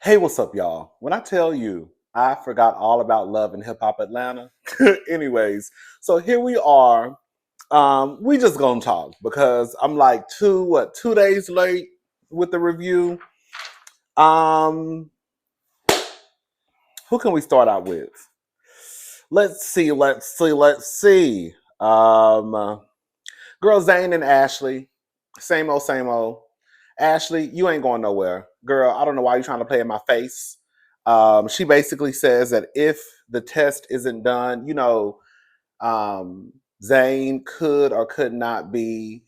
Hey, what's up, y'all? When I tell you I forgot all about love and hip hop Atlanta, anyways, so here we are. We just gonna talk because I'm like 2 days late with the review. Um, who can we start out with? Let's see. Girl, Zane and Ashley, same old, same old. Ashley, you ain't going nowhere. Girl, I don't know why you're trying to play in my face. She basically says that if the test isn't done, Zane could or could not be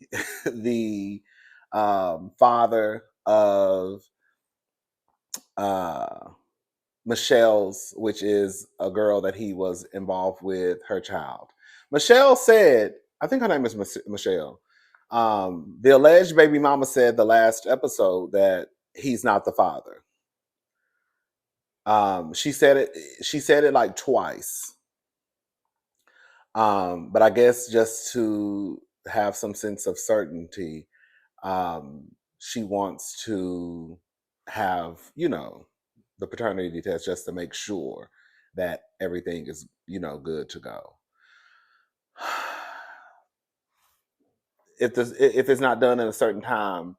the father of uh, Michelle's, which is a girl that he was involved with, her child. Michelle said, I think her name is Michelle. The alleged baby mama said the last episode that he's not the father. She said it. She said it like twice. But I guess just to have some sense of certainty, um, she wants to have, the paternity test just to make sure that everything is, good to go. If it's not done in a certain time,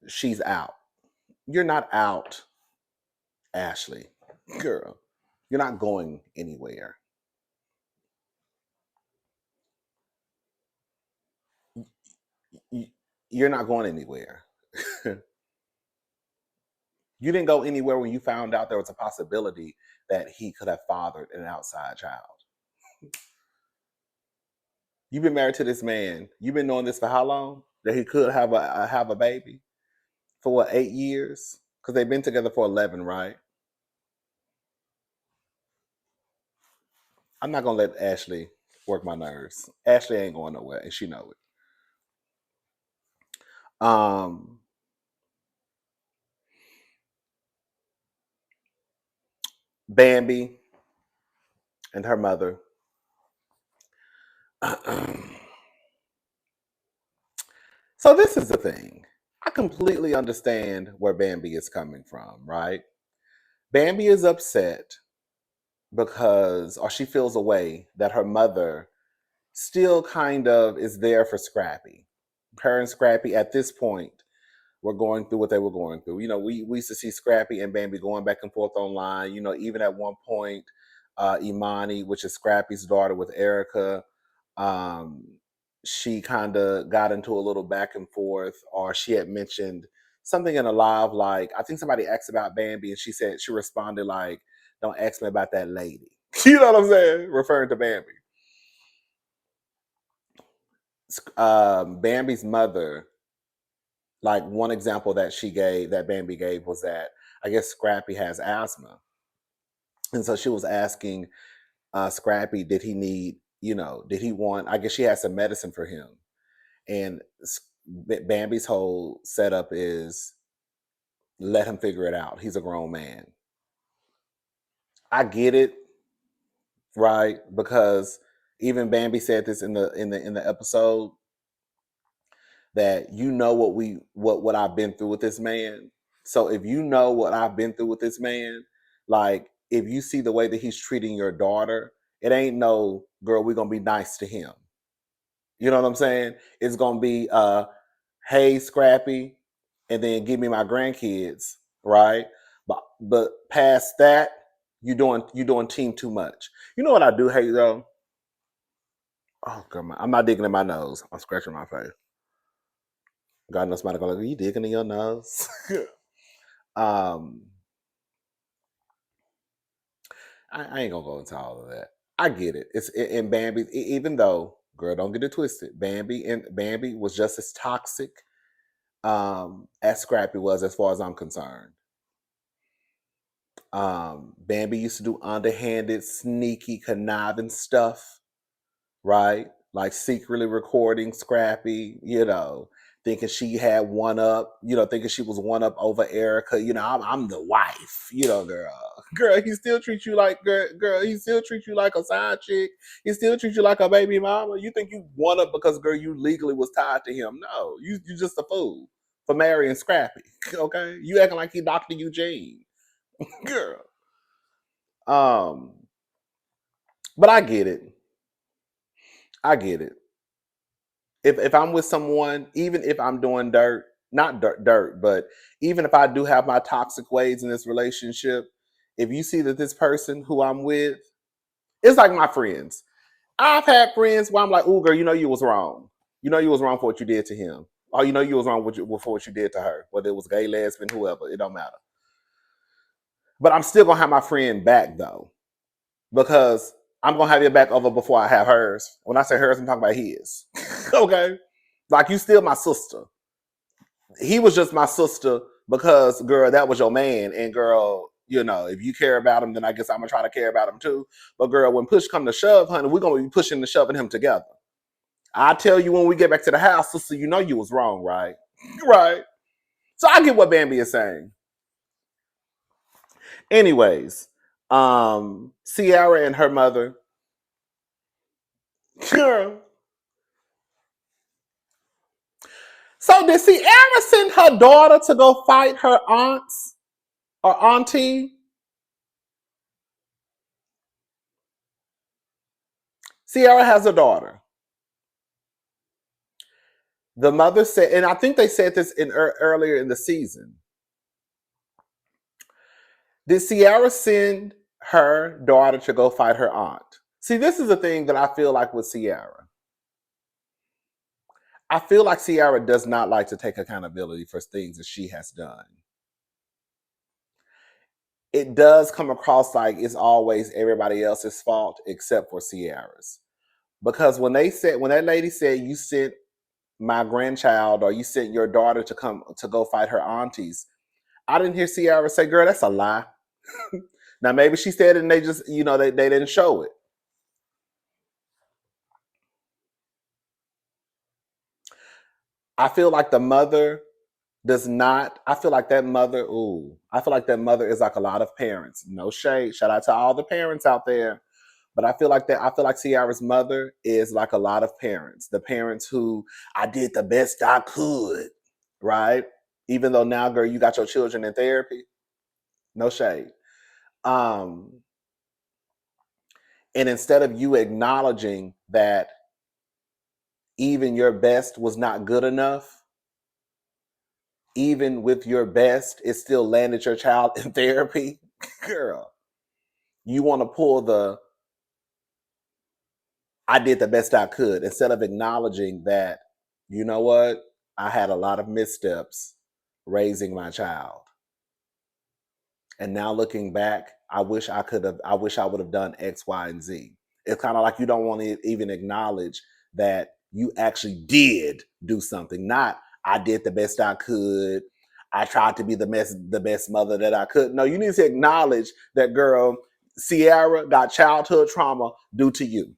she's out. You're not out, Ashley. Girl, you're not going anywhere. Y- You're not going anywhere. You didn't go anywhere when you found out there was a possibility that he could have fathered an outside child. You've been married to this man. You've been knowing this for how long? That he could have a baby for what, 8 years? Because they've been together for 11, right? I'm not gonna let Ashley work my nerves. Ashley ain't going nowhere, and she know it. Bambi and her mother. So this is the thing. I completely understand where Bambi is coming from, right? Bambi is upset because, or she feels a way that her mother still kind of is there for Scrappy. Her and Scrappy at this point were going through what they were going through. We used to see Scrappy and Bambi going back and forth online. Even at one point, Imani, which is Scrappy's daughter with Erica, um, she kind of got into a little back and forth, or she had mentioned something in a live, like, I think somebody asked about Bambi, and she responded like, "Don't ask me about that lady." You know what I'm saying? Referring to Bambi. Bambi's mother, like one example that Bambi gave was that I guess Scrappy has asthma. And so she was asking Scrappy, did he want, I guess she had some medicine for him. And Bambi's whole setup is let him figure it out. He's a grown man. I get it, right? Because even Bambi said this in the episode, that what I've been through with this man. So if you know what I've been through with this man, like if you see the way that he's treating your daughter, it ain't no girl, we're gonna be nice to him. You know what I'm saying? It's gonna be hey Scrappy, and then give me my grandkids, right? But past that, you doing team too much. You know what I do hate though? Oh girl, I'm not digging in my nose. I'm scratching my face. God knows somebody going, "Are you digging in your nose?" um, I ain't gonna go into all of that. I get it. It's in Bambi. Even though, girl, don't get it twisted. Bambi was just as toxic as Scrappy was, as far as I'm concerned. Bambi used to do underhanded, sneaky, conniving stuff, right? Like secretly recording Scrappy, thinking she had one up, thinking she was one up over Erica. I'm the wife, girl. Girl, he still treats you like girl, he still treats you like a side chick. He still treats you like a baby mama. You think you one up because girl, you legally was tied to him. No, you just a fool for marrying Scrappy. Okay? You acting like he Dr. Eugene. Girl. Um, but I get it. I get it. If I'm with someone, even if I'm doing dirt, not dirt, but even if I do have my toxic ways in this relationship, if you see that this person who I'm with, it's like my friends. I've had friends where I'm like, "Ooh, girl, you know you was wrong. You know you was wrong for what you did to him, or you know you was wrong for what you did to her, whether it was gay, lesbian, whoever. It don't matter." But I'm still gonna have my friend back though, because I'm gonna have your back over before I have hers. When I say hers, I'm talking about his. Okay, like you still my sister. He was just my sister because, girl, that was your man, and girl, you know, if you care about him, then I guess I'm gonna try to care about him too. But girl, when push come to shove, honey, we're gonna be pushing and shoving him together. I tell you when we get back to the house, sister, you know you was wrong, right? Right. So I get what Bambi is saying. Anyways, Ciara and her mother. Girl. So did Ciara send her daughter to go fight her aunts or auntie? Ciara has a daughter. The mother said, and I think they said this in earlier in the season. Did Ciara send her daughter to go fight her aunt? See, this is the thing that I feel like with Ciara. I feel like Ciara does not like to take accountability for things that she has done. It does come across like it's always everybody else's fault except for Ciara's. Because when that lady said you sent my grandchild or you sent your daughter to come to go fight her aunties, I didn't hear Ciara say, "Girl, that's a lie." Now maybe she said it and they just, they didn't show it. I feel like the mother does not. I feel like that mother. Ooh, I feel like that mother is like a lot of parents. No shade. Shout out to all the parents out there. But I feel like that. I feel like Ciara's mother is like a lot of parents. The parents who I did the best I could, right? Even though now, girl, you got your children in therapy. No shade. Um, and instead of you acknowledging that even your best was not good enough, even with your best, it still landed your child in therapy. Girl, you want to pull the I did the best I could instead of acknowledging that, you know what, I had a lot of missteps raising my child. And now looking back, I wish I would have done X, Y, and Z. It's kind of like you don't want to even acknowledge that you actually did do something. Not I did the best I could. I tried to be the best mother that I could. No, you need to acknowledge that, girl, Ciara got childhood trauma due to you.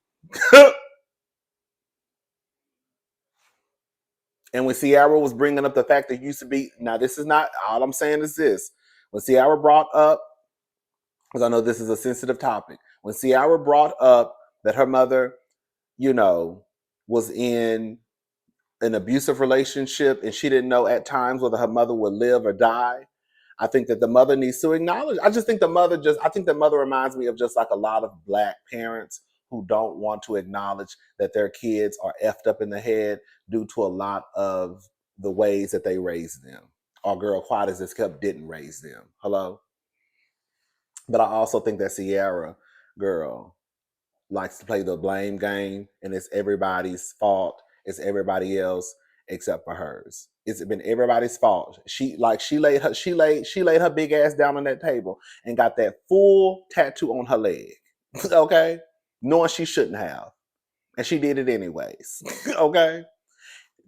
And when Ciara was bringing up the fact that you used to be, now this is not, all I'm saying is this. When Ciara brought up, because I know this is a sensitive topic, when Ciara brought up that her mother, you know, was in an abusive relationship and she didn't know at times whether her mother would live or die, I think that the mother needs to acknowledge. I think the mother reminds me of just like a lot of Black parents who don't want to acknowledge that their kids are effed up in the head due to a lot of the ways that they raised them. Or, girl, quiet as it's kept, didn't raise them. Hello? But I also think that Ciara, girl, likes to play the blame game, and it's everybody's fault. It's everybody else except for hers. It's been everybody's fault. She laid her big ass down on that table and got that full tattoo on her leg. Okay, knowing she shouldn't have, and she did it anyways. Okay,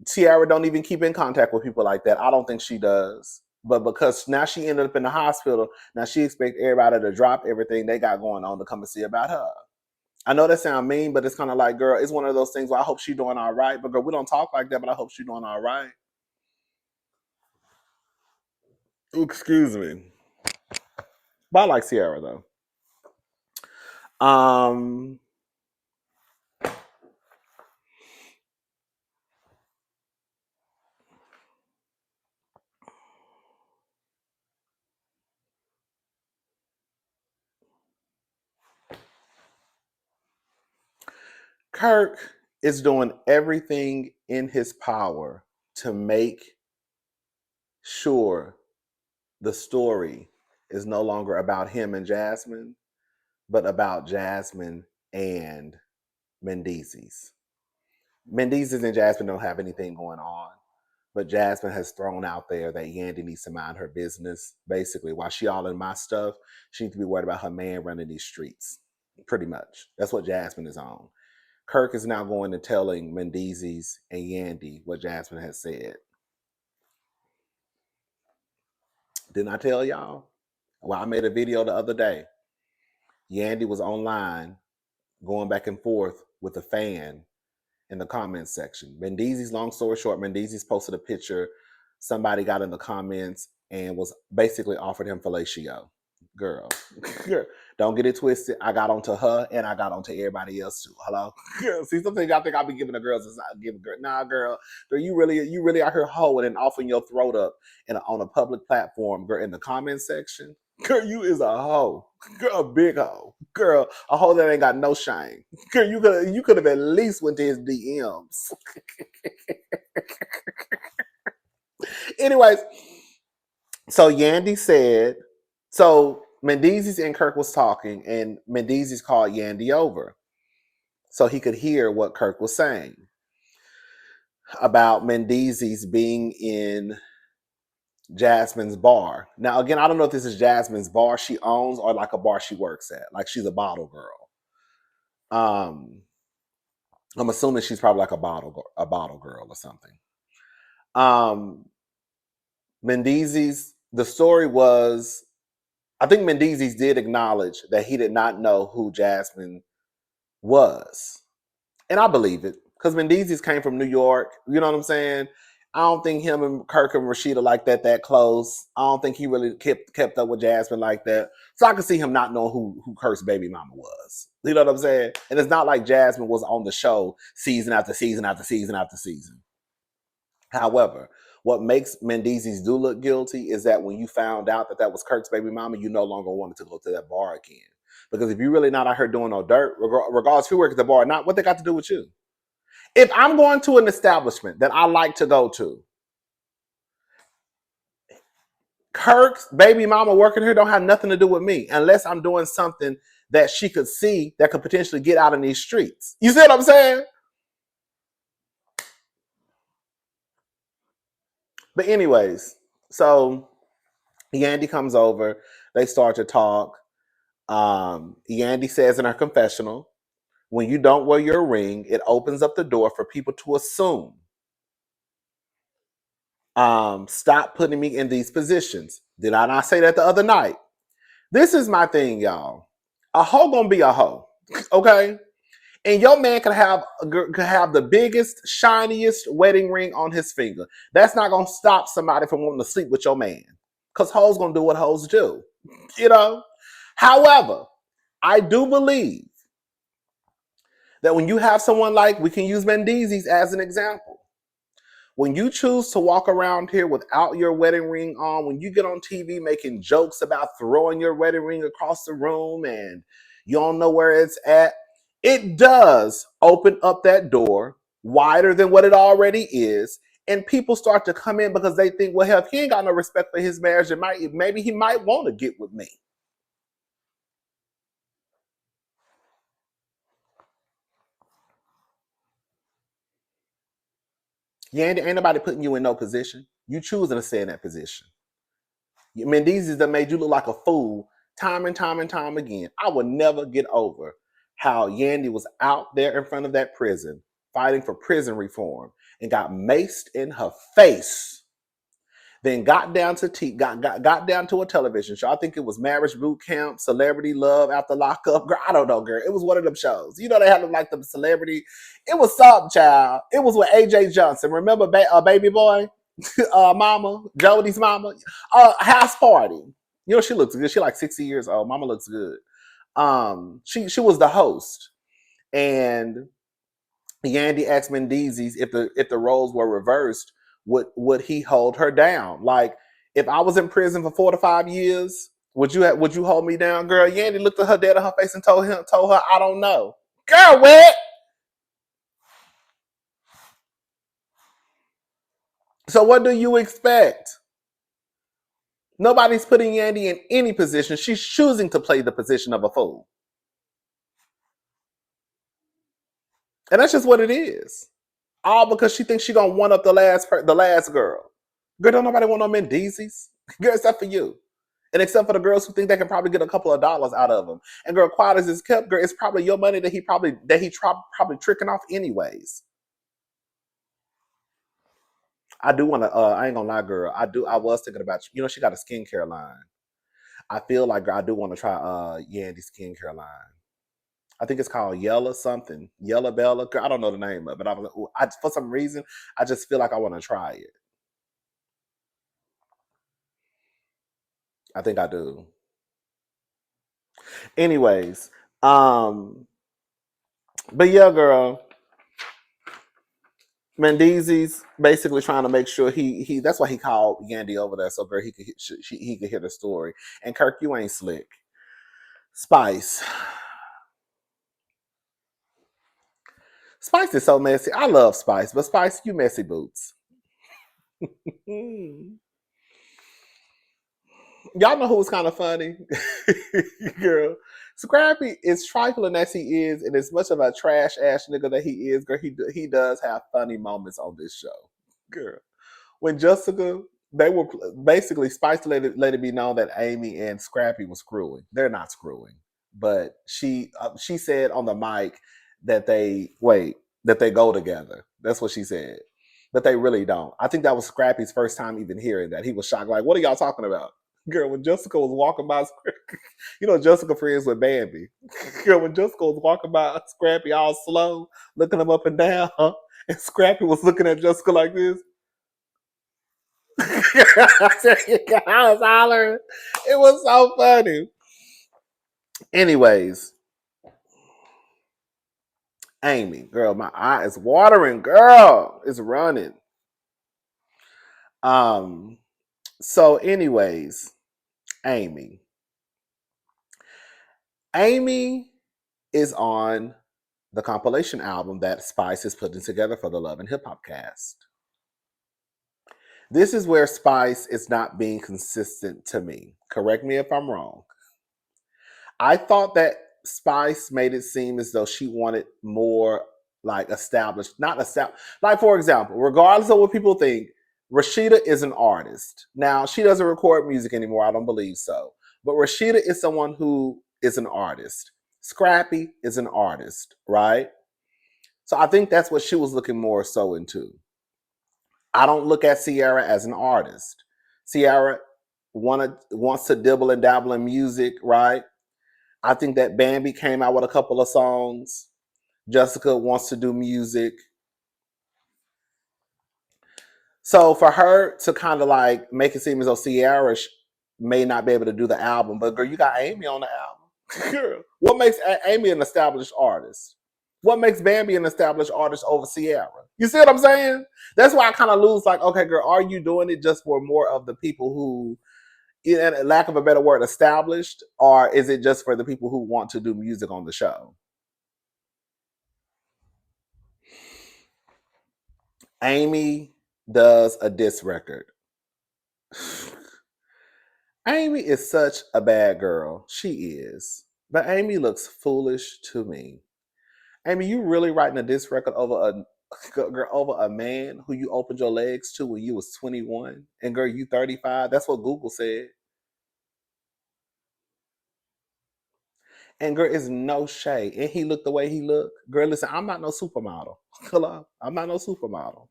Ciara don't even keep in contact with people like that. I don't think she does. But because now she ended up in the hospital, now she expects everybody to drop everything they got going on to come and see about her. I know that sounds mean, but it's kind of like, girl, it's one of those things where I hope she's doing all right. But girl, we don't talk like that, but I hope she's doing all right. Excuse me. But I like Ciara though. Um, Kirk is doing everything in his power to make sure the story is no longer about him and Jasmine, but about Jasmine and Mendeecees. Mendeecees and Jasmine don't have anything going on, but Jasmine has thrown out there that Yandy needs to mind her business. Basically, while she all in my stuff, she needs to be worried about her man running these streets. Pretty much. That's what Jasmine is on. Kirk is now going and telling Mendeecees and Yandy what Jasmine has said. Didn't I tell y'all? Well, I made a video the other day. Yandy was online going back and forth with a fan in the comments section. Mendeecees, long story short, Mendeecees posted a picture. Somebody got in the comments and was basically offered him fellatio. Girl, don't get it twisted. I got onto her and I got onto everybody else too. Hello? See, something y'all think I'll be giving the girls is not giving girl. Nah, girl, you really out here hoeing and offering your throat up on a public platform, girl, in the comment section. Girl, you is a hoe. Girl, a big hoe. Girl, a hoe that ain't got no shame. Girl, you could have at least went to his DMs. Anyways, so Yandy said, so Mendeecees and Kirk was talking, and Mendeecees called Yandy over so he could hear what Kirk was saying about Mendeecees being in Jasmine's bar. Now, again, I don't know if this is Jasmine's bar she owns or like a bar she works at. Like she's a bottle girl. I'm assuming she's probably like a bottle girl or something. Mendeecees, the story was, I think Mendeecees did acknowledge that he did not know who Jasmine was. And I believe it, because Mendeecees came from New York. You know what I'm saying? I don't think him and Kirk and Rashida like that close. I don't think he really kept up with Jasmine like that. So I can see him not knowing who Kirk's baby mama was. You know what I'm saying? And it's not like Jasmine was on the show season after season after season after season. However, what makes Mendeecees do look guilty is that when you found out that was Kirk's baby mama, you no longer wanted to go to that bar again. Because if you're really not out here doing no dirt, regardless who works at the bar or not, what they got to do with you? If I'm going to an establishment that I like to go to, Kirk's baby mama working here don't have nothing to do with me unless I'm doing something that she could see that could potentially get out in these streets. You see what I'm saying? But anyways, so Yandy comes over. They start to talk. Yandy says in her confessional, when you don't wear your ring, it opens up the door for people to assume. Stop putting me in these positions. Did I not say that the other night? This is my thing, y'all. A hoe gonna be a hoe, okay? And your man could have the biggest, shiniest wedding ring on his finger. That's not gonna stop somebody from wanting to sleep with your man, because hoes gonna do what hoes do, you know. However, I do believe that when you have someone like, we can use Mendeecees as an example. When you choose to walk around here without your wedding ring on, when you get on TV making jokes about throwing your wedding ring across the room and you don't know where it's at, it does open up that door wider than what it already is. And people start to come in because they think, well, hell, if he ain't got no respect for his marriage, maybe he might want to get with me. Yandy, ain't nobody putting you in no position. You choosing to stay in that position. Mendeecees that made you look like a fool time and time and time again. I would never get over how Yandy was out there in front of that prison fighting for prison reform and got maced in her face. Then got down to a television show. I think it was Marriage Boot Camp, Celebrity Love After Lockup. Girl, I don't know, girl. It was one of them shows. You know, they had them like the celebrity. It was something, child. It was with AJ Johnson. Remember Baby Boy? Mama, Jody's mama. House Party. You know, she looks good. She like 60 years old. Mama looks good. She was the host. And Yandy asked Mendeecees if the roles were reversed, would he hold her down? Like, if I was in prison for 4 to 5 years, would you hold me down, girl? Yandy looked at her dead in her face and told her, I don't know. Girl, what? So what do you expect? Nobody's putting Yandy in any position. She's choosing to play the position of a fool. And that's just what it is. All because she thinks she gonna one up the last girl. Girl, don't nobody want no Mendezes. Girl, except for you. And except for the girls who think they can probably get a couple of dollars out of them. And girl, quiet as it's kept, girl, it's probably your money that he probably tricking off anyways. I do want to. I ain't gonna lie, girl. I was thinking about you. You know, she got a skincare line. I feel like girl, I do want to try Yandy's skincare line. I think it's called Yella something, Yella Bella. Girl, I don't know the name of it. For some reason, I just feel like I want to try it. I think I do. Anyways, but yeah, girl, Mendeezy's basically trying to make sure he. That's why he called Yandy over there, so girl he could hear the story. And Kirk, you ain't slick. Spice. Spice is so messy. I love Spice, but Spice, you messy boots. Y'all know who was kind of funny? Girl. Scrappy, is trifling as he is, and as much of a trash ass nigga that he is, girl, he does have funny moments on this show. Girl. When Jessica, they were basically Spice let it be known that Amy and Scrappy was screwing. They're not screwing. But she said on the mic that they go together. That's what she said. But they really don't. I think that was Scrappy's first time even hearing that. He was shocked, like, what are y'all talking about? Girl, when Jessica was walking by, you know, Jessica friends with Bambi. Girl, when Jessica was walking by Scrappy all slow, looking him up and down, and Scrappy was looking at Jessica like this. I was hollering. It was so funny. Anyways, Amy, girl, my eye is watering, girl. It's running. Um, so anyways, Amy. Amy is on the compilation album that Spice is putting together for the Love and Hip Hop cast. This is where Spice is not being consistent to me. Correct me if I'm wrong. I thought that Spice made it seem as though she wanted more like established, not established. Like, for example, regardless of what people think, Rashida is an artist. Now, she doesn't record music anymore. I don't believe so. But Rashida is someone who is an artist. Scrappy is an artist, right? So I think that's what she was looking more so into. I don't look at Ciara as an artist. Ciara wants to dibble and dabble in music, right? I think that Bambi came out with a couple of songs. Jessica wants to do music. So for her to kind of like make it seem as though Ciara may not be able to do the album, but girl, you got Amy on the album. Girl, what makes Amy an established artist? What makes Bambi an established artist over Ciara? You see what I'm saying? That's why I kind of lose like, okay, girl, are you doing it just for more of the people who, in lack of a better word, established, or is it just for the people who want to do music on the show? Amy does a diss record. Amy is such a bad girl. She is. But Amy looks foolish to me. Amy, you really writing a diss record over a man who you opened your legs to when you was 21? And girl, you 35? That's what Google said. And girl, it's no shade. And he looked the way he looked. Girl, listen, I'm not no supermodel. Hello? I'm not no supermodel.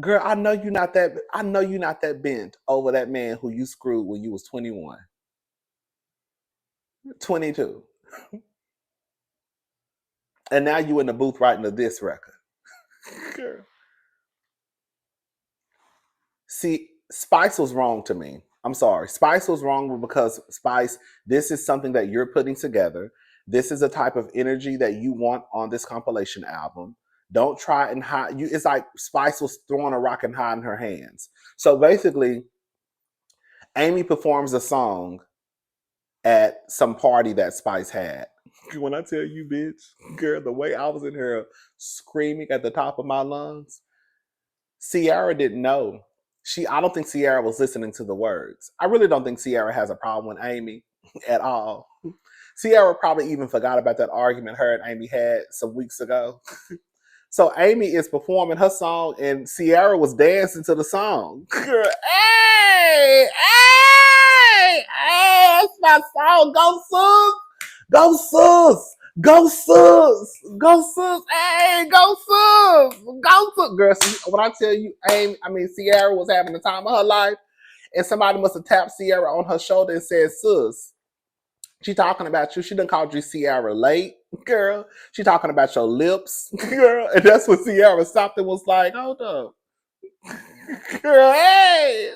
Girl, I know you're not that bent over that man who you screwed when you was 21. 22. And now you in the booth writing a diss record. Girl. See, Spice was wrong to me. I'm sorry. Spice was wrong because Spice, this is something that you're putting together. This is a type of energy that you want on this compilation album. Don't try and hide. It's like Spice was throwing a rock and hiding her hands. So basically, Amy performs a song at some party that Spice had. When I tell you, bitch, girl, the way I was in here screaming at the top of my lungs, Ciara didn't know. I don't think Ciara was listening to the words. I really don't think Ciara has a problem with Amy at all. Ciara probably even forgot about that argument her and Amy had some weeks ago. So Amy is performing her song and Ciara was dancing to the song. Girl, hey, hey, hey, that's my song. Go sus. Go sus. Go sus. Go sus. Hey, go sus. Go sus. Girl, when I tell you, Ciara was having the time of her life and somebody must have tapped Ciara on her shoulder and said, sus, she talking about you. She done called you Ciara late, girl. She talking about your lips, girl. And that's when Ciara stopped and was like, hold up. Girl, hey.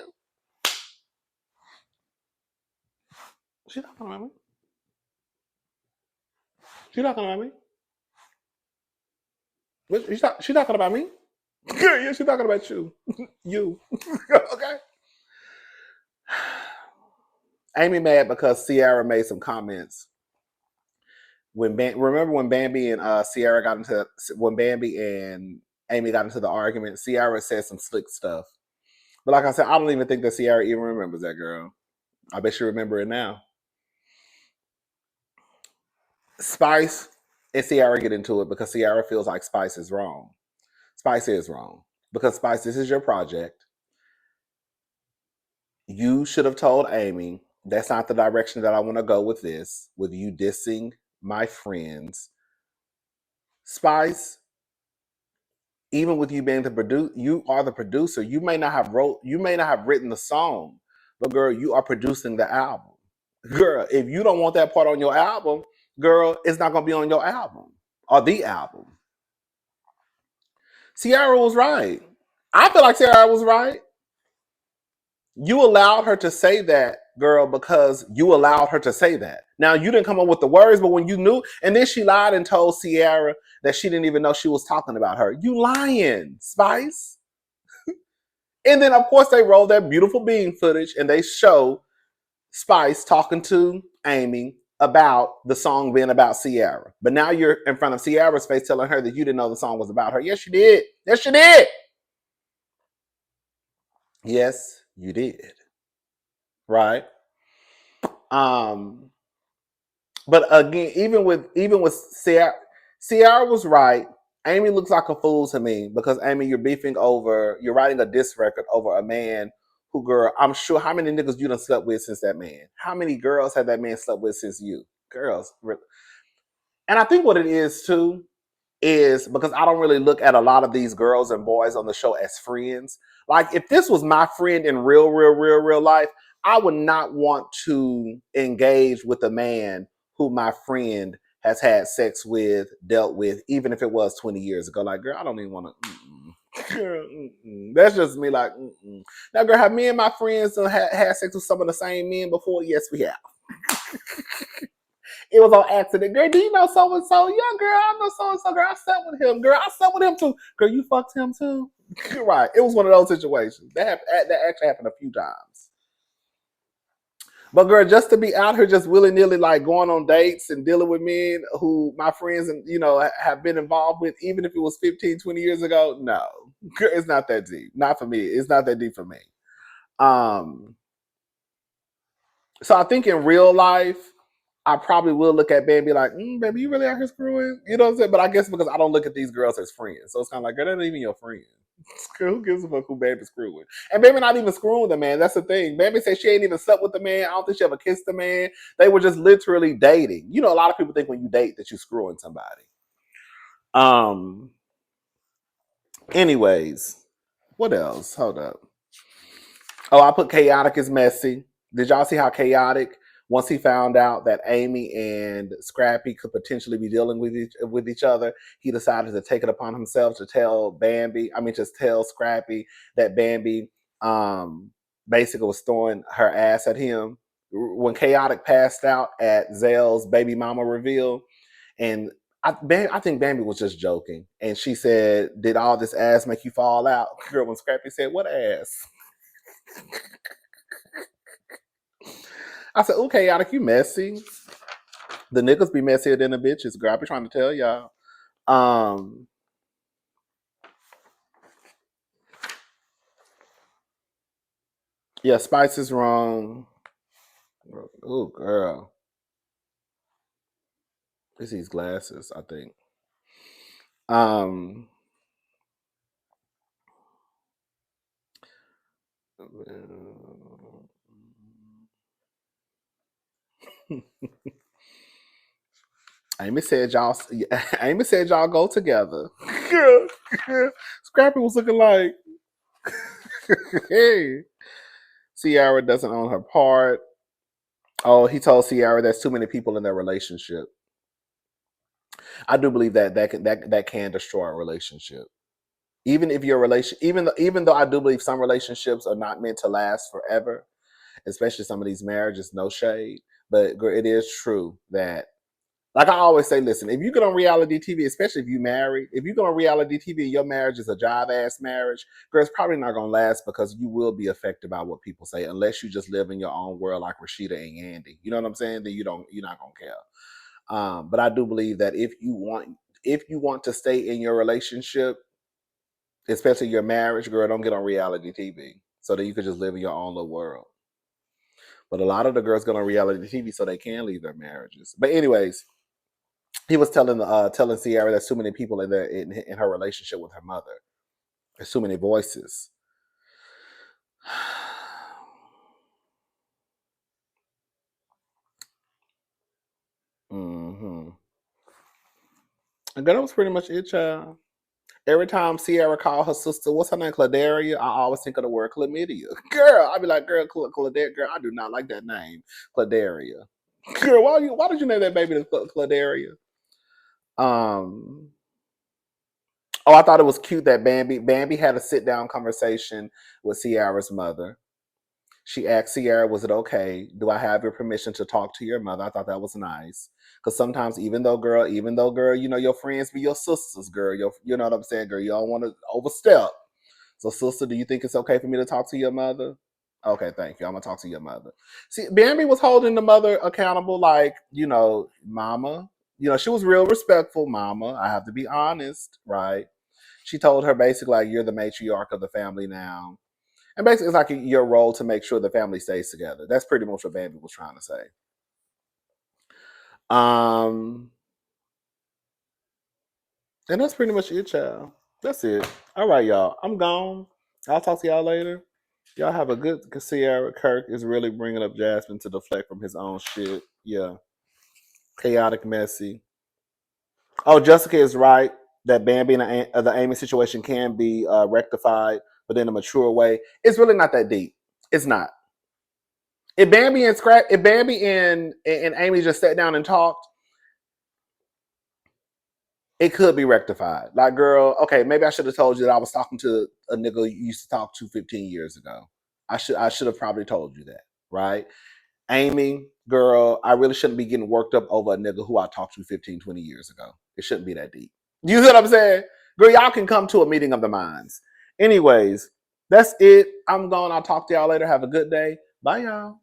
She talking about me. She talking about me. She talking about me? Girl, yeah, she talking about you. You. Okay. Amy mad because Ciara made some comments. Remember when Bambi and Ciara got into, when Bambi and Amy got into the argument, Ciara said some slick stuff. But like I said, I don't even think that Ciara even remembers that girl. I bet she remember it now. Spice and Ciara get into it because Ciara feels like Spice is wrong. Spice is wrong. Because Spice, this is your project. You should have told Amy, that's not the direction that I want to go with this, with you dissing my friends. Spice, even with you being the producer, you are the producer. You may not have written the song, but girl, you are producing the album. Girl, if you don't want that part on your album, girl, it's not gonna be on your album or the album. Ciara was right. I feel like Ciara was right. You allowed her to say that, girl, because you allowed her to say that. Now you didn't come up with the words, but when you knew, and then she lied and told Ciara that she didn't even know she was talking about her. You lying, Spice. And then of course they roll that beautiful bean footage and they show Spice talking to Amy about the song being about Ciara. But now you're in front of Ciara's face telling her that you didn't know the song was about her. Yes, you did. Yes, you did. Yes, you did. Right? But again, even with Ciara was right. Amy looks like a fool to me because Amy, you're writing a diss record over a man who, girl, I'm sure how many niggas you done slept with since that man? How many girls have that man slept with since you? Girls. And I think what it is too is because I don't really look at a lot of these girls and boys on the show as friends. Like if this was my friend in real life, I would not want to engage with a man who my friend has had sex with, dealt with, even if it was 20 years ago. Like, girl, I don't even want to. Girl, that's just me. Like, now, girl, have me and my friends had sex with some of the same men before? Yes, we have. It was on accident. Girl, do you know so and so? Yeah, girl, I know so and so. Girl, I slept with him. Girl, I slept with him too. Girl, you fucked him too. Right. It was one of those situations. That actually happened a few times. But girl, just to be out here just willy-nilly like going on dates and dealing with men who my friends and have been involved with, even if it was 15, 20 years ago, no. Girl, it's not that deep. Not for me. It's not that deep for me. So I think in real life, I probably will look at Bambi like, baby, you really out here screwing? You know what I'm saying? But I guess because I don't look at these girls as friends. So it's kind of like, girl, that ain't even your friend. Who gives a fuck who Bambi screwing? And Bambi not even screwing the man. That's the thing. Bambi said she ain't even slept with the man. I don't think she ever kissed the man. They were just literally dating. You know, a lot of people think when you date that you're screwing somebody. Anyways, what else? Hold up. Oh, I put chaotic is messy. Did y'all see how chaotic, once he found out that Amy and Scrappy could potentially be dealing with each other, he decided to take it upon himself to tell just tell Scrappy that Bambi basically was throwing her ass at him. When Chaotic passed out at Zell's baby mama reveal, and I think Bambi was just joking. And she said, did all this ass make you fall out? Girl, when Scrappy said, what ass? I said, "Okay, Chaotic, you messy." The niggas be messier than the bitches, girl. I be trying to tell y'all. Um, yeah, Spice is wrong. Oh, girl. It's these glasses, I think. Um, Amy said y'all. Amy said y'all go together. Girl, Scrappy was looking like, hey, Ciara doesn't own her part. Oh, he told Ciara there's too many people in their relationship. I do believe that can destroy a relationship. Even if your relation, even though I do believe some relationships are not meant to last forever, especially some of these marriages, no shade, but it is true that, like I always say, listen, if you get on reality TV, especially if you married, if you get on reality TV and your marriage is a job ass marriage, girl, it's probably not gonna last because you will be affected by what people say unless you just live in your own world like Rashida and Andy. You know what I'm saying? Then you're not gonna care. But I do believe that if you want to stay in your relationship, especially your marriage, girl, don't get on reality TV so that you could just live in your own little world. But a lot of the girls get on reality TV so they can leave their marriages. But anyways, he was telling Ciara there's too many people in her relationship with her mother. There's too many voices. Mm-hmm. And that was pretty much it, child. Every time Ciara called her sister, what's her name, Cladaria, I always think of the word chlamydia. Girl, I be like, girl, Cladaria, girl, I do not like that name, Cladaria. Girl, why did you name that baby Cladaria? Um, oh, I thought it was cute that Bambi had a sit down conversation with Ciara's mother. She asked Ciara, was it okay? Do I have your permission to talk to your mother? I thought that was nice. Because sometimes, girl, you know, your friends be your sisters, girl. You know what I'm saying, girl? You don't want to overstep. So, sister, do you think it's okay for me to talk to your mother? Okay, thank you. I'm going to talk to your mother. See, Bambi was holding the mother accountable like, you know, mama. You know, she was real respectful, mama. I have to be honest, right? She told her basically, like, you're the matriarch of the family now. And basically, it's like your role to make sure the family stays together. That's pretty much what Bambi was trying to say. Um, and that's pretty much it, child. That's it. All right, y'all. I'm gone. I'll talk to y'all later. Y'all have a good. Sierra Kirk is really bringing up Jasmine to deflect from his own shit. Yeah, chaotic, messy. Oh, Jessica is right that Bambi and the Amy situation can be rectified, but in a mature way. It's really not that deep. It's not. If Bambi and Amy just sat down and talked, it could be rectified. Like, girl, okay, maybe I should have told you that I was talking to a nigga you used to talk to 15 years ago. I should have probably told you that, right? Amy, girl, I really shouldn't be getting worked up over a nigga who I talked to 15, 20 years ago. It shouldn't be that deep. You see what I'm saying? Girl, y'all can come to a meeting of the minds. Anyways, that's it. I'm gone. I'll talk to y'all later. Have a good day. Bye, y'all.